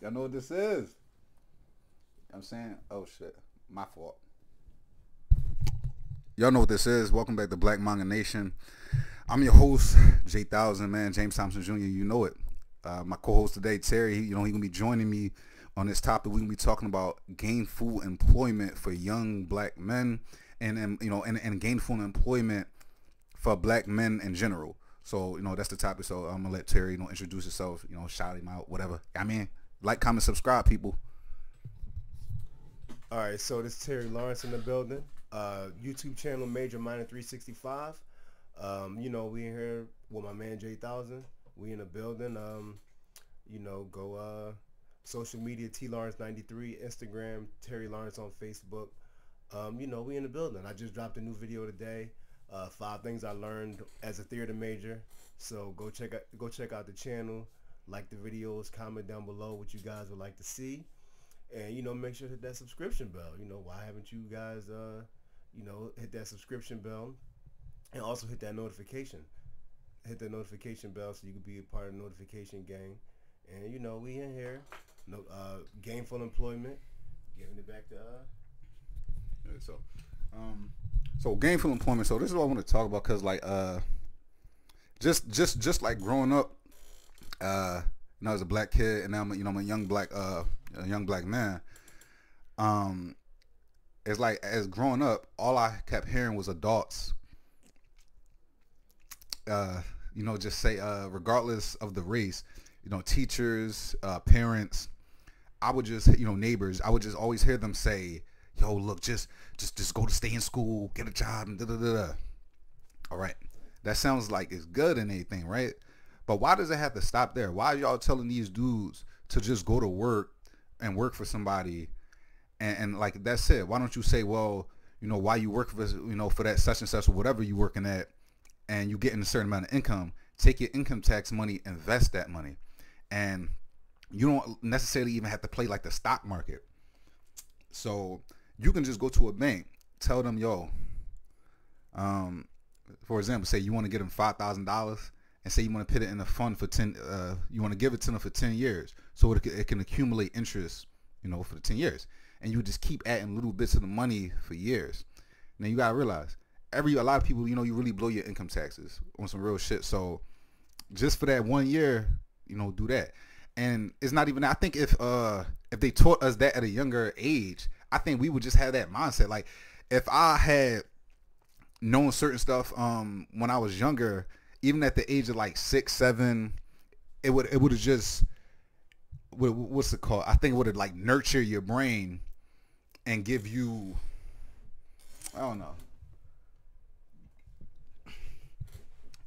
Y'all know what this is? I'm saying, oh shit, my fault. Y'all know what this is. Welcome back to Black Manga Nation. I'm your host, J1000, man, James Thompson Jr. You know it. My co-host today, Terry. He gonna be joining me on this topic. We're gonna be talking about gainful employment for young black men, and gainful employment for black men in general. So that's the topic. So I'm gonna let Terry introduce himself. Shout him out, whatever. I mean, like, comment, subscribe, people. All right, so this is Terry Lawrence in the building. YouTube channel Major Minor 365. We in here with my man J1000. We in the building. Go social media T Lawrence 93, Instagram Terry Lawrence on Facebook. We in the building. I just dropped a new video today. 5 things I learned as a theater major. So go check out the channel, like the videos, comment down below what you guys would like to see. And, make sure to hit that subscription bell. Why haven't you guys, hit that subscription bell and also hit that notification. Hit that notification bell so you can be a part of the notification gang. And, we in here. Gainful employment. Giving it back to, Yeah, so gainful employment. So this is what I want to talk about because, like, just like growing up, as a black kid, and now I'm a young black man. It's like, as growing up, all I kept hearing was adults, just say, regardless of the race, teachers, parents, I would just, neighbors, I would just always hear them say, yo, look, just go to stay in school, get a job, and da-da-da-da. All right. That sounds like it's good and anything, right? But why does it have to stop there? Why are y'all telling these dudes to just go to work and work for somebody? And like, that's it. Why don't you say, well, why you work for, for that such and such or whatever you working at, and you getting a certain amount of income, take your income tax money, invest that money. And you don't necessarily even have to play like the stock market. So you can just go to a bank, tell them, yo, for example, say you want to get them $5,000 and say you want to put it in a fund for 10, you want to give it to them for 10 years. So it can accumulate interest, for the 10 years. And you just keep adding little bits of the money for years. Now you got to realize, a lot of people, you really blow your income taxes on some real shit. So just for that 1 year, do that. And it's not even, I think if they taught us that at a younger age, I think we would just have that mindset. Like, if I had known certain stuff when I was younger, even at the age of like 6, 7, it would have just, what's it called? I think it would have like nurture your brain and give you, I don't know,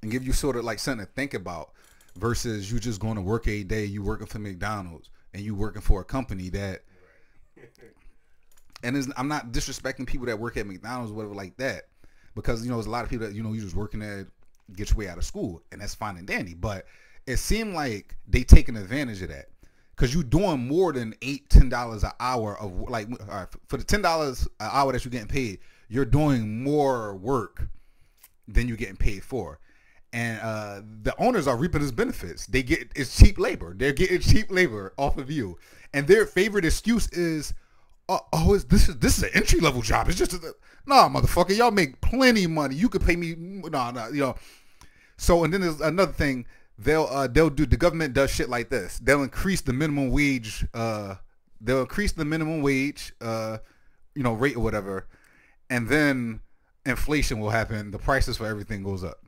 and give you sort of like something to think about, versus you just going to work a day, you working for McDonald's and you working for a company that, and I'm not disrespecting people that work at McDonald's or whatever like that, because there's a lot of people that you just working at, get your way out of school, and that's fine and dandy. But it seemed like they taking advantage of that, because you doing more than $8-10 an hour of, like, for the $10 an hour that you're getting paid, you're doing more work than you're getting paid for. And the owners are reaping his benefits. It's cheap labor. They're getting cheap labor off of you, and their favorite excuse is, this is an entry level job. It's just nah, motherfucker. Y'all make plenty of money. You could pay me no. So, and then there's another thing. They'll do, the government does shit like this. They'll increase the minimum wage. They'll increase the minimum wage, rate or whatever, and then inflation will happen. The prices for everything goes up.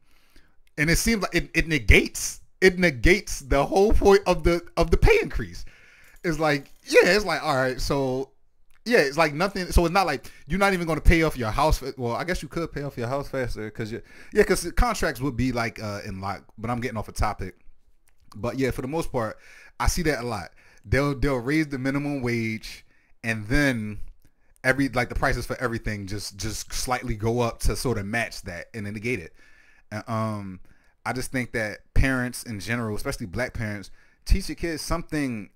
And it seems like it negates the whole point of the pay increase. It's like, it's like, all right, so yeah, it's like nothing. So it's not like you're not even going to pay off your house. Well, I guess you could pay off your house faster because contracts would be like in lock. But I'm getting off a topic. But yeah, for the most part, I see that a lot. They'll raise the minimum wage, and then the prices for everything just slightly go up to sort of match that and then negate it. I just think that parents in general, especially black parents, teach your kids something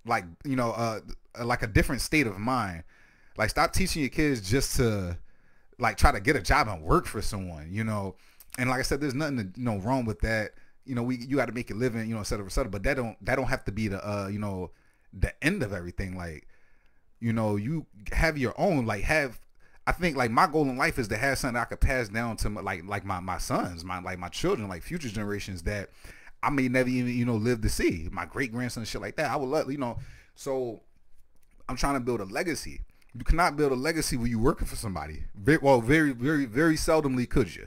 like, like a different state of mind. Like, stop teaching your kids just to like try to get a job and work for someone, And like I said, there's nothing wrong with that. You got to make a living, et cetera, et cetera. But that don't have to be the the end of everything. Like, you know, you have your own, like I think like my goal in life is to have something I could pass down to my, like my sons, my children, like future generations that I may never even, you know, live to see. My great grandson, shit like that. I would love, you know. So I'm trying to build a legacy. You cannot build a legacy when you're working for somebody. Very, very, very seldomly could you.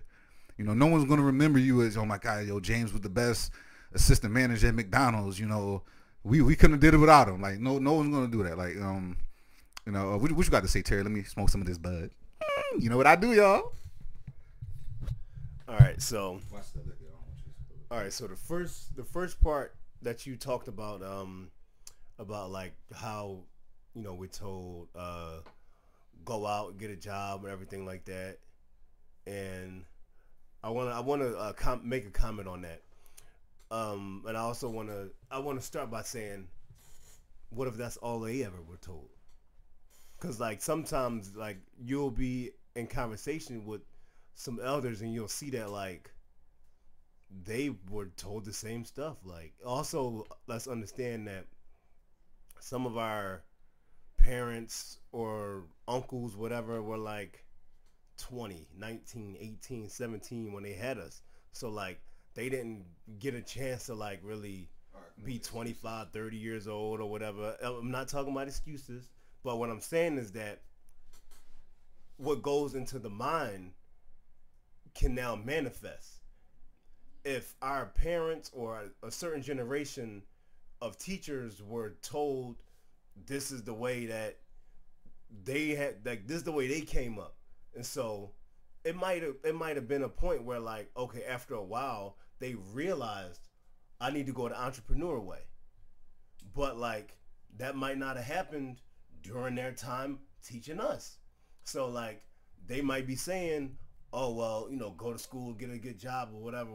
You know, no one's gonna remember you as, oh my God, yo, James was the best assistant manager at McDonald's. You know, we couldn't have did it without him. Like, no one's gonna do that. Like, you know, what you got to say, Terry? Let me smoke some of this bud. You know what I do, y'all. All right, so the first part that you talked about like how, you know, we're told go out, get a job and everything like that, and I want to make a comment on that, and I also want to start by saying, what if that's all they ever were told? Because like sometimes like you'll be in conversation with some elders and you'll see that like they were told the same stuff. Like, also let's understand that some of our parents or uncles, whatever, were like 20, 19, 18, 17 when they had us. So like they didn't get a chance to like really be 25, 30 years old or whatever. I'm not talking about excuses, but what I'm saying is that what goes into the mind can now manifest. If our parents or a certain generation of teachers were told this is the way that they had, like this is the way they came up, and so it might have been a point where like, okay, after a while they realized I need to go the entrepreneur way, but like that might not have happened during their time teaching us. So like they might be saying, oh well, you know, go to school, get a good job or whatever,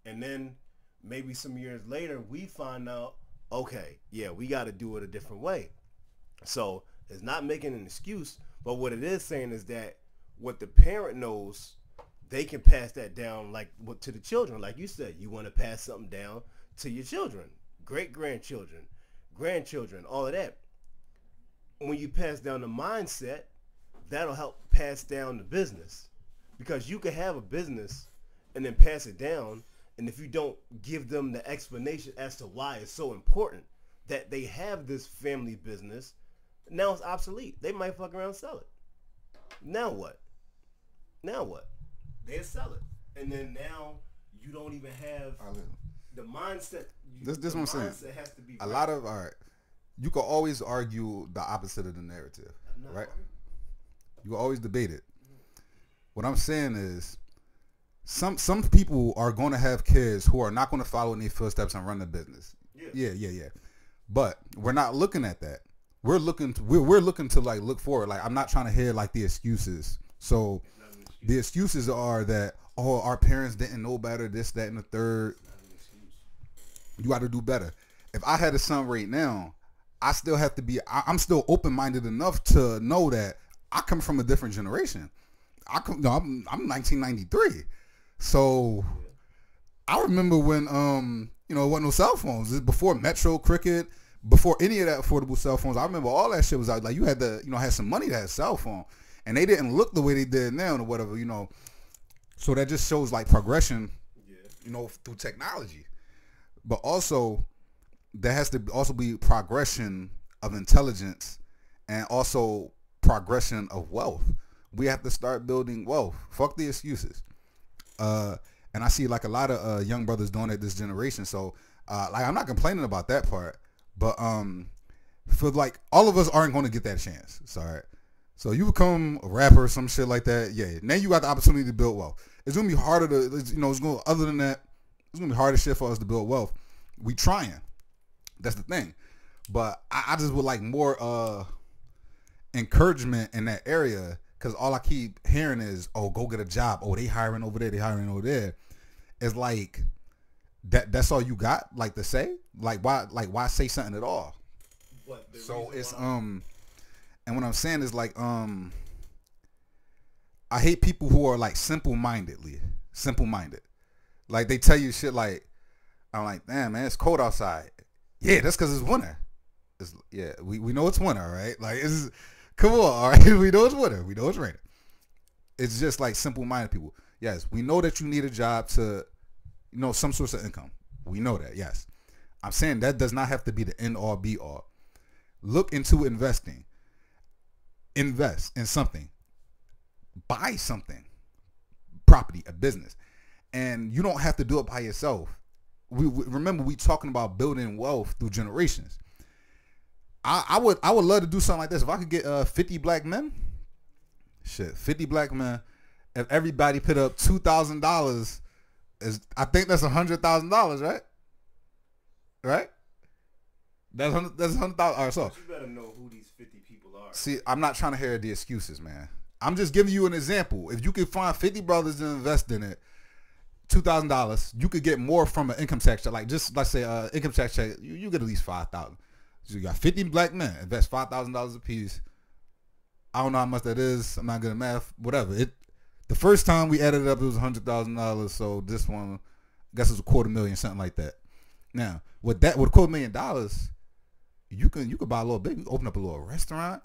and then maybe some years later we find out, okay, yeah, we got to do it a different way. So it's not making an excuse, but what it is saying is that what the parent knows, they can pass that down like to the children. Like you said, you want to pass something down to your children, great grandchildren, grandchildren, all of that. When you pass down the mindset, that'll help pass down the business, because you can have a business and then pass it down, and if you don't give them the explanation as to why it's so important that they have this family business, now it's obsolete. They might fuck around and sell it. Now what? They'll sell it, and then now you don't even have the mindset. This what I'm saying. Has to be a lot of you can always argue the opposite of the narrative, right? You can always debate it. What I'm saying is, some people are going to have kids who are not going to follow in their footsteps and run the business. Yeah. But we're not looking at that. We're looking to like look forward. Like, I'm not trying to hear like the excuses. So the excuses are that, oh, our parents didn't know better, this, that, and the third. You got to do better. If I had a son right now, I still have to be. I'm still open-minded enough to know that I come from a different generation. I'm 1993, so I remember when you know, it wasn't no cell phones. This before Metro, Cricket, before any of that affordable cell phones. I remember all that shit was out. Like, you had to, you know, had some money to have a cell phone, and they didn't look the way they did now or whatever, you know. So that just shows like progression, you know, through technology. But also, there has to also be progression of intelligence and also progression of wealth. We have to start building wealth. Fuck the excuses. And I see like a lot of young brothers doing it this generation. So like, I'm not complaining about that part, but for like, all of us aren't going to get that chance. Sorry. So you become a rapper or some shit like that. Yeah. Now you got the opportunity to build wealth. It's going to be harder to, you know, other than that, it's going to be harder shit for us to build wealth. We trying. That's the thing. But I just would like more encouragement in that area, because all I keep hearing is, oh, go get a job. Oh, they hiring over there. They hiring over there. It's like that's all you got like to say? Like why say something at all? So it's and what I'm saying is like I hate people who are like simple-minded. Like, they tell you shit like, I'm like, damn, man, it's cold outside. Yeah, that's because it's winter. Yeah, we know it's winter, all right? Like, come on, all right? We know it's winter. We know it's raining. It's just like simple-minded people. Yes, we know that you need a job to, some source of income. We know that, yes. I'm saying that does not have to be the end-all, be-all. Look into investing. Invest in something. Buy something. Property, a business. And you don't have to do it by yourself. Remember, we talking about building wealth through generations. I would love to do something like this. If I could get 50 black men, 50 black men, if everybody put up $2,000, I think that's $100,000, right? Right? That's $100,000. All right, so you better know who these 50 people are. See, I'm not trying to hear the excuses, man. I'm just giving you an example. If you could find 50 brothers to invest in it, $2,000, you could get more from an income tax check. Like, just let's say income tax check, you get at least $5,000. So you got 50 black men, invest $5,000 a piece. I don't know how much that is. I'm not good at math. Whatever. The first time we added it up, it was $100,000. So this one, I guess it's $250,000, something like that. Now, with $250,000, you could buy a little baby, open up a little restaurant.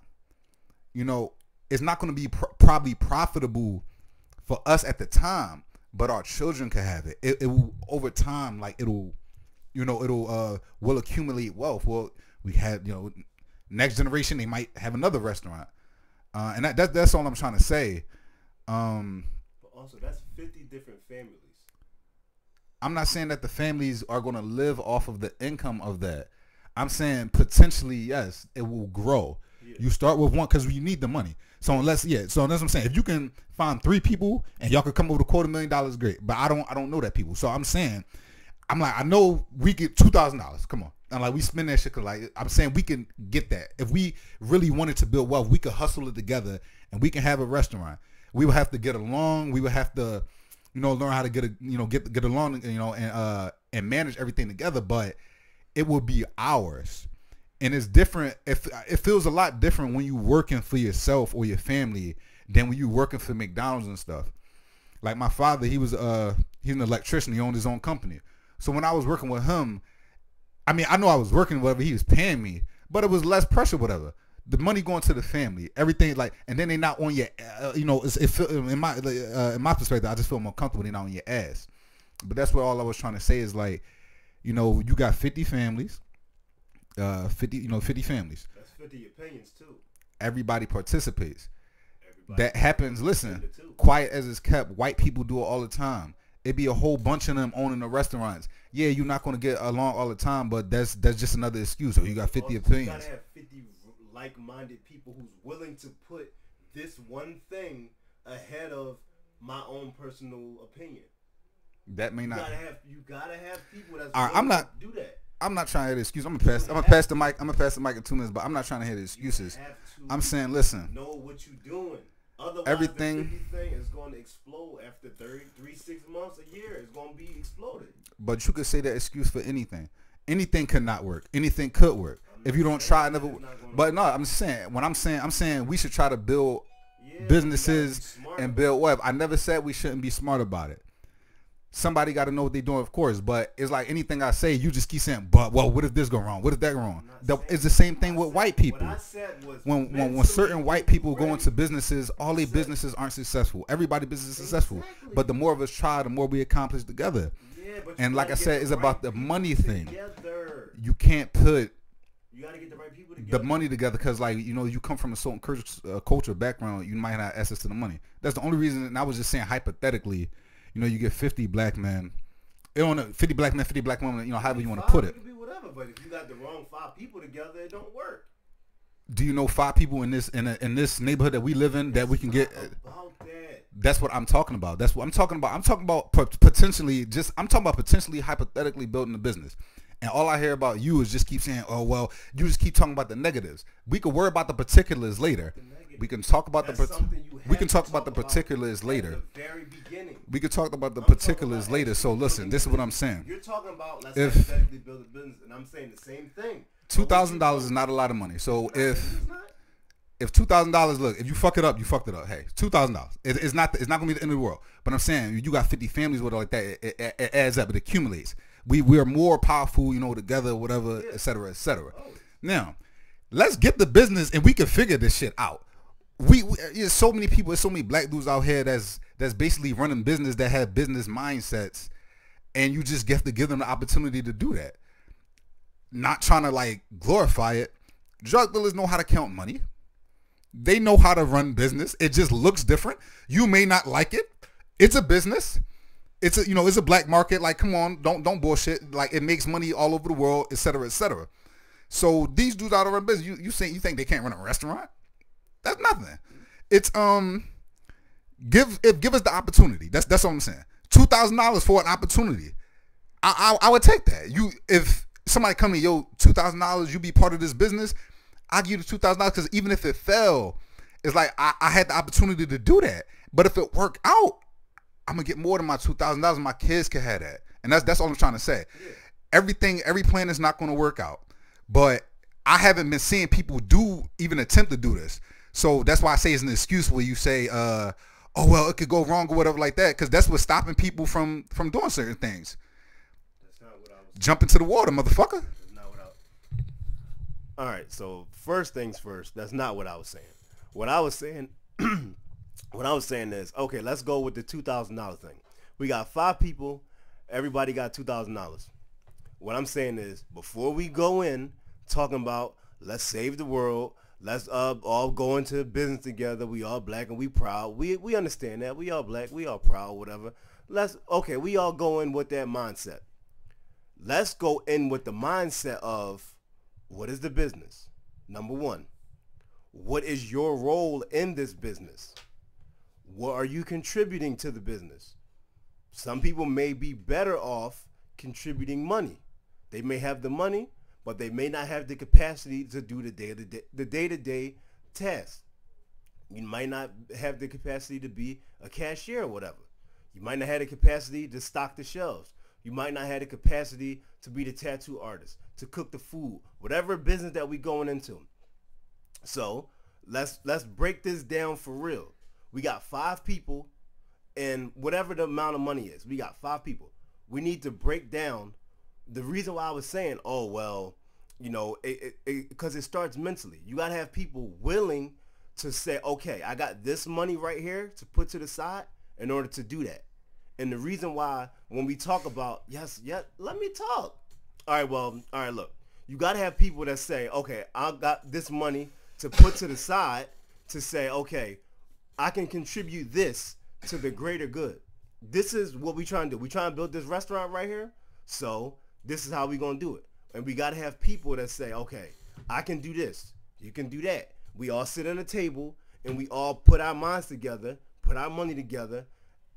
It's not going to be probably profitable for us at the time, but our children could have it. It will, over time, like it'll will accumulate wealth. Well, we had, next generation, they might have another restaurant. And that's all I'm trying to say. But also, that's 50 different families. I'm not saying that the families are going to live off of the income of that. I'm saying potentially, yes, it will grow. Yeah. You start with one because you need the money. So that's what I'm saying. If you can find 3 people and y'all could come over with $250,000, great. But I don't know that people. So I'm saying, I know we get $2,000. Come on. And like we spend that shit, cause like I'm saying we can get that. If we really wanted to build wealth, we could hustle it together and we can have a restaurant. We would have to get along. We would have to, learn how to get along, and manage everything together. But it will be ours, and it's different. If it feels a lot different when you working for yourself or your family than when you working for McDonald's and stuff. Like my father, he's an electrician. He owned his own company. So when I was working with him, I know I was working whatever he was paying me, but it was less pressure, whatever. The money going to the family, everything and then they not on your, in my perspective, I just feel more comfortable. They not on your ass. But that's what all I was trying to say is like, you got 50 families, 50 families. That's 50 opinions too. Everybody participates. That happens. Listen, quiet as it's kept. White people do it all the time. It'd be a whole bunch of them owning the restaurants. Yeah, you're not going to get along all the time, but that's just another excuse. So you got 50 opinions. You got to have 50 like-minded people who's willing to put this one thing ahead of my own personal opinion. That may not. You gotta have people that's willing to do that. I'm not trying to hear the excuse. I'm gonna pass the mic. I'm gonna pass the mic in 2 minutes, but I'm not trying to hear the excuses. I'm saying, listen. Know what you're doing. Otherwise, everything the 50 thing is going to explode after 6 months, a year. It's going to be exploded. But you could say that excuse for anything. Anything could not work. Anything could work. If you don't try, never. But no, I'm saying I'm saying we should try to build businesses and build web. I never said we shouldn't be smart about it. Somebody got to know what they're doing, of course. But it's like anything I say, you just keep saying, "But well, what if this go wrong? What if that go wrong?" It's the same thing with white people. When certain white people go into businesses, all their businesses aren't successful. Everybody's business is successful, but the more of us try, the more we accomplish together. And like I said, it's about the money thing. You can't put the money together because, like, you come from a certain culture background, you might not have access to the money. That's the only reason. And I was just saying hypothetically. You get 50 black men. 50 black men, 50 black women. However you want to put it. It could be whatever, but if you got the wrong 5 people together, it don't work. Do you know 5 people in this neighborhood that we live in that we can get? About that. That's what I'm talking about. That's what I'm talking about. I'm talking about potentially hypothetically building a business. And all I hear about you is just keep saying, "Oh well," you just keep talking about the negatives. We could worry about the particulars later. We can talk about the particulars later. Very beginning. We could talk about the particulars later. So listen, this is what I'm saying. You're talking about let's hypothetically build a business, and I'm saying the same thing. $2,000 is not a lot of money. So if $2,000, look, if you fuck it up, you fucked it up. Hey, $2,000. It's not gonna be the end of the world. But I'm saying you got 50 families with it like that. It adds up. It accumulates. We are more powerful, together, whatever, et cetera, et cetera. Now, Let's get the business and we can figure this shit out. There's so many people, there's so many black dudes out here that's basically running business that have business mindsets, and you just have to give them the opportunity to do that. Not trying to like glorify it. Drug dealers know how to count money. They know how to run business. It just looks different. You may not like it. It's a business. It's a, it's a black market. Like, come on, don't bullshit. Like, it makes money all over the world, et cetera, et cetera. So these dudes out of run business, you think they can't run a restaurant? That's nothing. It's give us the opportunity. That's what I'm saying. $2,000 for an opportunity. I would take that. If somebody come in, yo, $2,000, you be part of this business, I give you the $2,000 because even if it fell, it's like I had the opportunity to do that. But if it worked out, I'm gonna get more than my $2,000. My kids can have that, and that's all I'm trying to say. Yeah. Every plan is not gonna work out, but I haven't been seeing people even attempt to do this. So that's why I say it's an excuse where you say, oh, well, it could go wrong or whatever like that, because that's what's stopping people from doing certain things. That's not what I was Jump into the water, motherfucker. That's not what All right, so first things first, that's not what I was saying. What I was saying, is, okay, let's go with the $2,000 thing. We got 5 people, everybody got $2,000. What I'm saying is, before we go in talking about let's save the world, let's all go into business together. We all black and we proud. We understand that. We all black. We all proud, whatever. We all go in with that mindset. Let's go in with the mindset of, what is the business? Number 1, what is your role in this business? What are you contributing to the business? Some people may be better off contributing money. They may have the money, but they may not have the capacity to do the day-to-day tasks. You might not have the capacity to be a cashier or whatever. You might not have the capacity to stock the shelves. You might not have the capacity to be the tattoo artist, to cook the food, whatever business that we going into. So let's break this down for real. We got 5 people, and whatever the amount of money is, we got 5 people. We need to break down. The reason why I was saying, oh, well, because it starts mentally. You got to have people willing to say, okay, I got this money right here to put to the side in order to do that. And the reason why, when we talk about, let me talk. All right, look, you got to have people that say, okay, I got this money to put to the side to say, okay, I can contribute this to the greater good. This is what we trying to do. We trying to build this restaurant right here. So this is how we going to do it. And we got to have people that say, okay, I can do this. You can do that. We all sit at a table and we all put our minds together, put our money together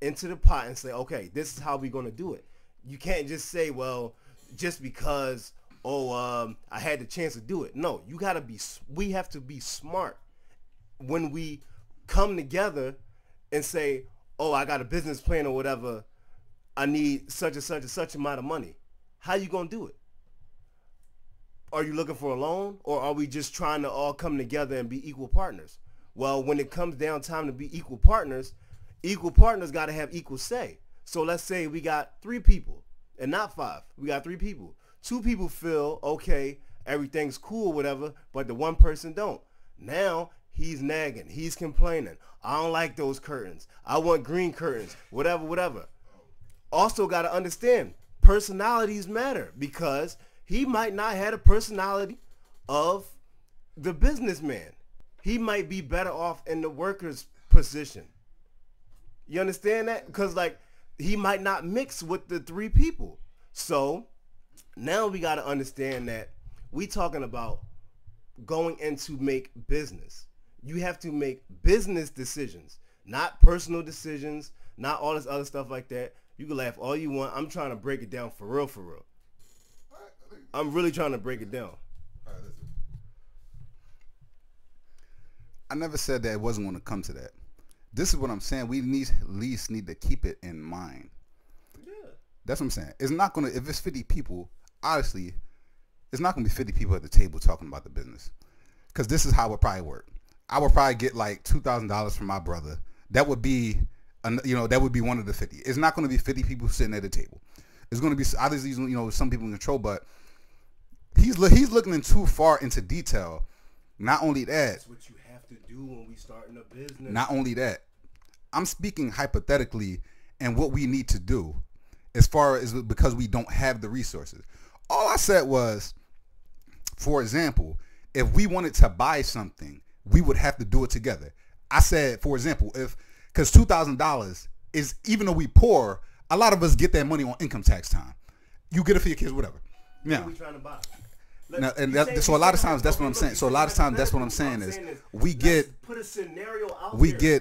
into the pot and say, okay, this is how we're going to do it. You can't just say, well, just because, I had the chance to do it. No, we have to be smart when we come together and say, oh, I got a business plan or whatever. I need such and such and such amount of money. How you going to do it? Are you looking for a loan, or are we just trying to all come together and be equal partners? Well, when it comes down time to be equal partners got to have equal say. So let's say we got 3 people and not 5. We got 3 people. 2 people feel, okay, everything's cool, whatever, but the one person don't. Now he's nagging. He's complaining. I don't like those curtains. I want green curtains, whatever. Also got to understand, personalities matter, because he might not have a personality of the businessman. He might be better off in the worker's position. You understand that? Because, like, he might not mix with the 3 people. So now we got to understand that we talking about going in to make business. You have to make business decisions, not personal decisions, not all this other stuff like that. You can laugh all you want. I'm trying to break it down for real. I'm really trying to break it down. I never said that it wasn't going to come to that. This is what I'm saying. We at least need to keep it in mind. Yeah. That's what I'm saying. It's not going to, if it's 50 people, honestly, it's not going to be 50 people at the table talking about the business. Because this is how it would probably work. I would probably get like $2,000 from my brother. That would be, that would be one of the 50. It's not going to be 50 people sitting at the table. It's going to be, obviously, some people in control, but he's looking in too far into detail Not only that. That's what you have to do when we starting a business. Not only that. I'm speaking hypothetically and what we need to do as far as because we don't have the resources. All I said was, for example, if we wanted to buy something, we would have to do it together. I said, for example, because $2,000 is, even though we poor, a lot of us get that money on income tax time. You get it for your kids, whatever. Now, what are we trying to buy? Now, and so a lot of times that's what I'm saying. So a lot of times that's what I'm saying is we get put a scenario out we there.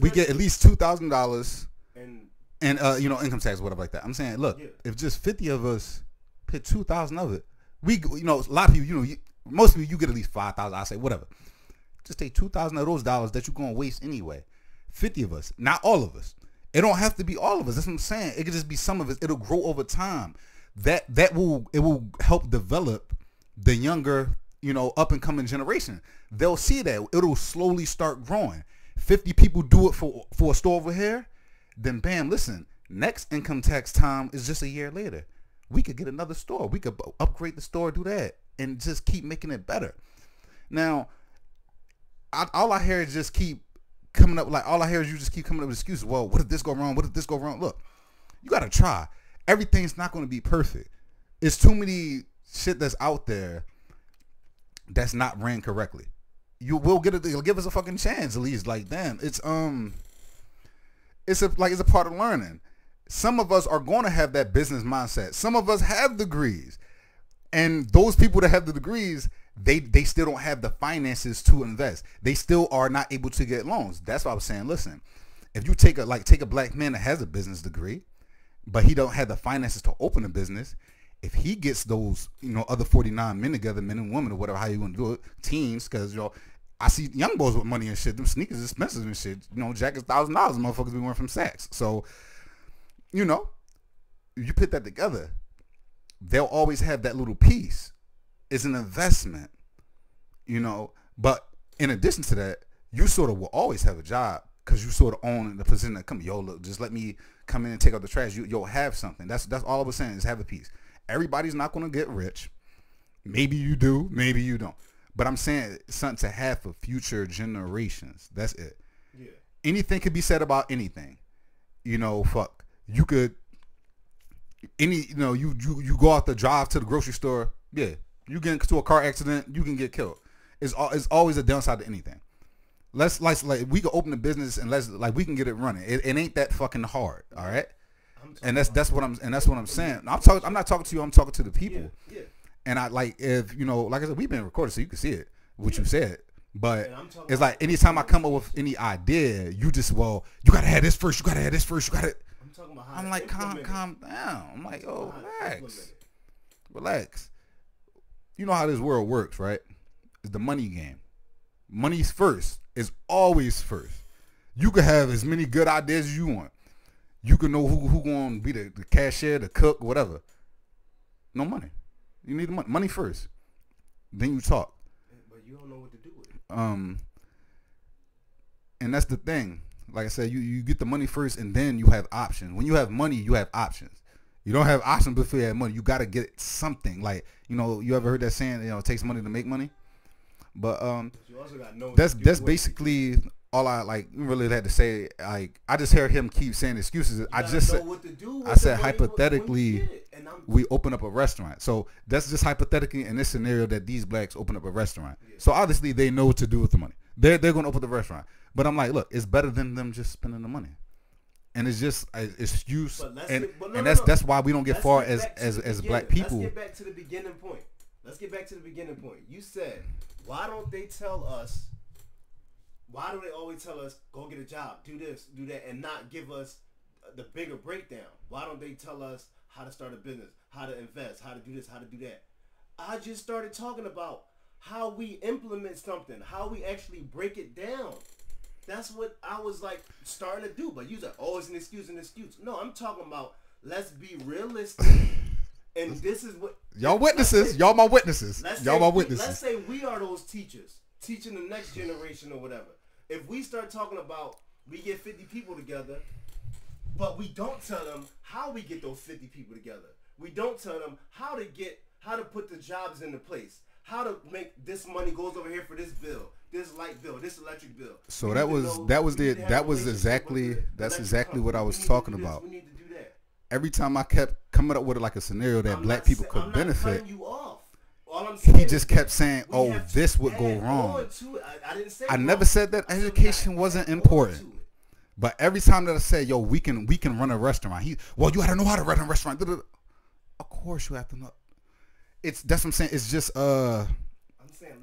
get at least $2,000 and income tax, whatever like that. I'm saying, look, if just 50 of us put 2,000 of it, we, a lot of people, most of you get at least 5,000. I say whatever. Just take 2,000 of those dollars that you're gonna waste anyway. 50 of us, not all of us. It don't have to be all of us. That's what I'm saying. It could just be some of us. It'll grow over time. It will help develop the younger, up and coming generation. They'll see that it'll slowly start growing. 50 people do it for a store over here, then bam, listen, next income tax time is just a year later. We could get another store. We could upgrade the store, do that, and just keep making it better. Now, all I hear is just keep coming up, all I hear is you just keep coming up with excuses. Well, what if this go wrong? What if this go wrong? Look, you got to try. Everything's not going to be perfect. It's too many shit that's out there that's not ran correctly. You'll give us a fucking chance at least. Like, damn, it's a part of learning. Some of us are going to have that business mindset. Some of us have degrees, and those people that have the degrees, they still don't have the finances to invest. They still are not able to get loans. That's why I was saying, listen, if you take a black man that has a business degree, but he don't have the finances to open a business, if he gets those, other 49 men together, men and women or whatever, how you want to do it, teens, because, I see young boys with money and shit. Them sneakers expensive and shit. Jackets $1,000. Motherfuckers be wearing from Saks. So, you put that together, they'll always have that little piece. It's an investment, But in addition to that, you sort of will always have a job because you sort of own the position that come. Yo, look, just let me come in and take out the trash. You'll have something. That's all I was saying is have a piece. Everybody's not going to get rich. Maybe you do. Maybe you don't. But I'm saying something to have for future generations. That's it. Yeah. Anything could be said about anything. Fuck. You could you go out the drive to the grocery store. Yeah. You get into a car accident, you can get killed. It's always a downside to anything. Let's like we can open a business and we can get it running. It ain't that fucking hard. All right. And that's what I'm saying. I'm not talking to you. I'm talking to the people. Yeah. And I if like I said, we've been recorded, so you can see it, what you said. But it's like anytime I come up with any idea, you just you gotta have this first. You gotta have this first. You gotta. I'm talking about how. I'm like calm down. I'm like, oh, relax. You know how this world works, right? It's the money game. Money's first. Is always first. You can have as many good ideas as you want. You can know who gonna be the cashier, the cook, whatever. No money. You need the money. Money first. Then you talk. But you don't know what to do with it. And that's the thing. Like I said, you get the money first, and then you have options. When you have money, you have options. You don't have options before you have money. You got to get something. Like, you ever heard that saying, it takes money to make money? But you also gotta know that's basically all I really had to say. Like, I just heard him keep saying excuses. I said hypothetically we open up a restaurant. So that's just hypothetically in this scenario that these blacks open up a restaurant. Yeah. So obviously they know what to do with the money. They're going to open the restaurant. But I'm like, look, it's better than them just spending the money. And it's just an excuse. That's why we don't get far as black people. Let's get back to the beginning point. You said, why don't they tell us? Why do they always tell us, go get a job, do this, do that, and not give us the bigger breakdown? Why don't they tell us how to start a business, how to invest, how to do this, how to do that? I just started talking about how we implement something, how we actually break it down. That's what I was starting to do. But you said, oh, it's an excuse. No, I'm talking about let's be realistic. And this is what y'all witnesses. Y'all my witnesses. Y'all my witnesses. Let's say we are those teachers teaching the next generation or whatever. If we start talking about we get 50 people together, but we don't tell them how we get those 50 people together. We don't tell them how to put the jobs into place, how to make this money goes over here for this bill, this light bill, this electric bill. So that's exactly what I was talking about. We need to do that. Every time I kept coming up with like a scenario that black people could benefit, he just kept saying, "Oh, this would go wrong." I never said that education wasn't important. But every time that I said, "Yo, we can run a restaurant," you gotta know how to run a restaurant. Of course you have to know. That's what I'm saying. It's just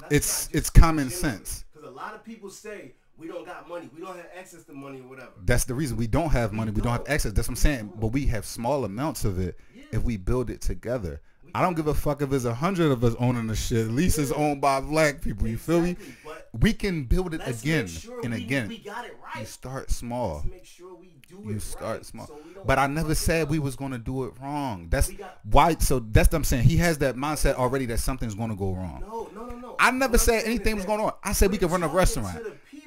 it's common sense. Because a lot of people say we don't got money, we don't have access to money or whatever. That's the reason we don't have money. We don't have access. That's what I'm saying. But we have small amounts of it if we build it together. I don't give a fuck if there's 100 of us owning the shit. At least it's owned by black people. You feel me? We can build it again and again. We got it right. You start small. Let's make sure we do it start small. So but I never said we was gonna do it wrong. That's why. So that's what I'm saying. He has that mindset already that something's gonna go wrong. No. I never said anything was going on. I said we could run a restaurant.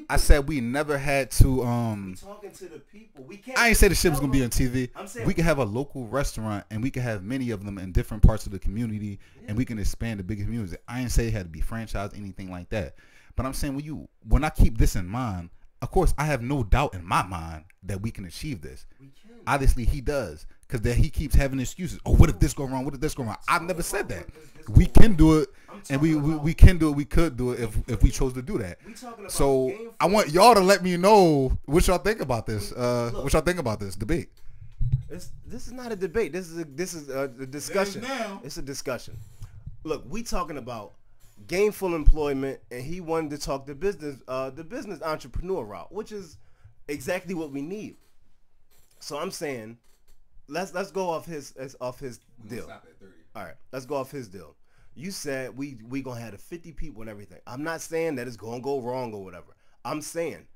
I said we never had to. Talking to the people. We can't. I ain't say the shit was gonna be on TV. We can have a local restaurant, and we can have many of them in different parts of the community, and we can expand the big communities. I ain't say it had to be franchised, anything like that. But I'm saying when I keep this in mind, of course I have no doubt in my mind that we can achieve this. We can. Obviously he does, because he keeps having excuses. Oh, what if this go wrong? What if this go wrong? I've never said that. We can do it, and we can do it. We could do it if we chose to do that. So I want y'all to let me know what y'all think about this. What y'all think about this debate? This is not a debate. This is a discussion. It's a discussion. Look, we talking about gainful employment, and he wanted to talk the business entrepreneur route, which is exactly what we need. So I'm saying, let's go off his deal. Stop at 30. All right, let's go off his deal. You said we gonna have the 50 people and everything. I'm not saying that it's gonna go wrong or whatever. I'm saying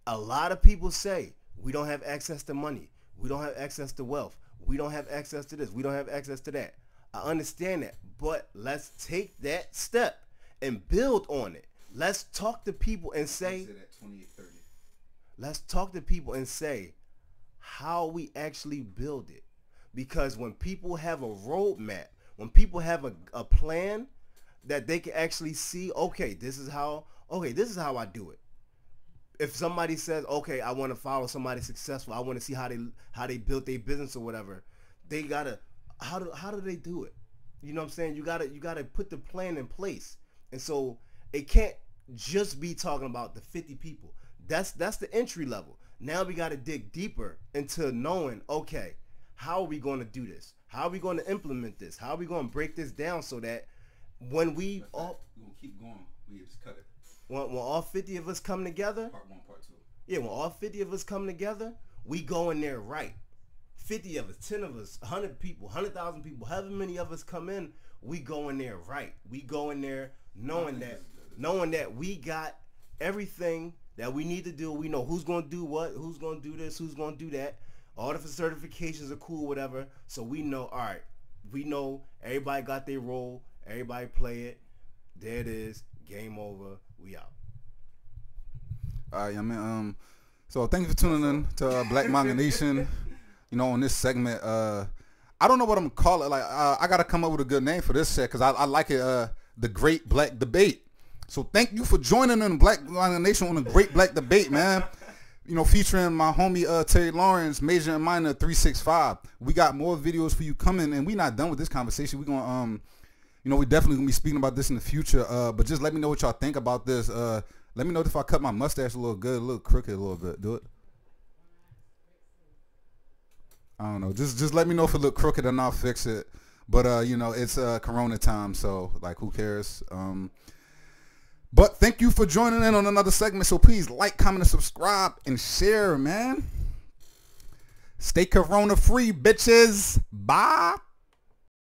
a lot of people say we don't have access to money, we don't have access to wealth, we don't have access to this, we don't have access to that. I understand that, but let's take that step and build on it. Let's talk to people and say, let's talk to people and say how we actually build it. Because when people have a roadmap, when people have a plan that they can actually see, okay, this is how I do it. If somebody says, okay, I want to follow somebody successful, I want to see how they built their business or whatever, they gotta, how do they do it? You know what I'm saying? You gotta put the plan in place. And so it can't just be talking about the 50 people. That's the entry level. Now we gotta dig deeper into knowing, okay, how are we going to do this? How are we going to implement this? How are we going to break this down so that when we all keep going, we just cut it. When all 50 of us come together, part 1, part 2. Yeah, when all 50 of us come together, we go in there right. 50 of us, 10 of us, 100 people, 100,000 people, however many of us come in, we go in there right. We go in there knowing that we got everything that we need to do. We know who's going to do what, who's going to do this, who's going to do that. All the certifications are cool, whatever. So we know, all right, we know everybody got their role. Everybody play it. There it is. Game over. We out. All right, man. So thank you for tuning in to Black Manga Nation. You know, on this segment, I don't know what I'm gonna call it. Like, I gotta come up with a good name for this set because I like it. The Great Black Debate. So thank you for joining in Black Manga Nation on the Great Black Debate, man. You know, featuring my homie Terry Lawrence, Major and Minor 365. We got more videos for you coming, and we not done with this conversation. We gonna you know, we definitely gonna be speaking about this in the future. But just let me know what y'all think about this. Let me know if I cut my mustache a little good, a little crooked, a little bit. Do it. I don't know. Just let me know if it look crooked and I'll fix it. But you know, it's Corona time, so like, who cares? But thank you for joining in on another segment. So please like, comment, and subscribe, and share, man. Stay Corona free, bitches. Bye.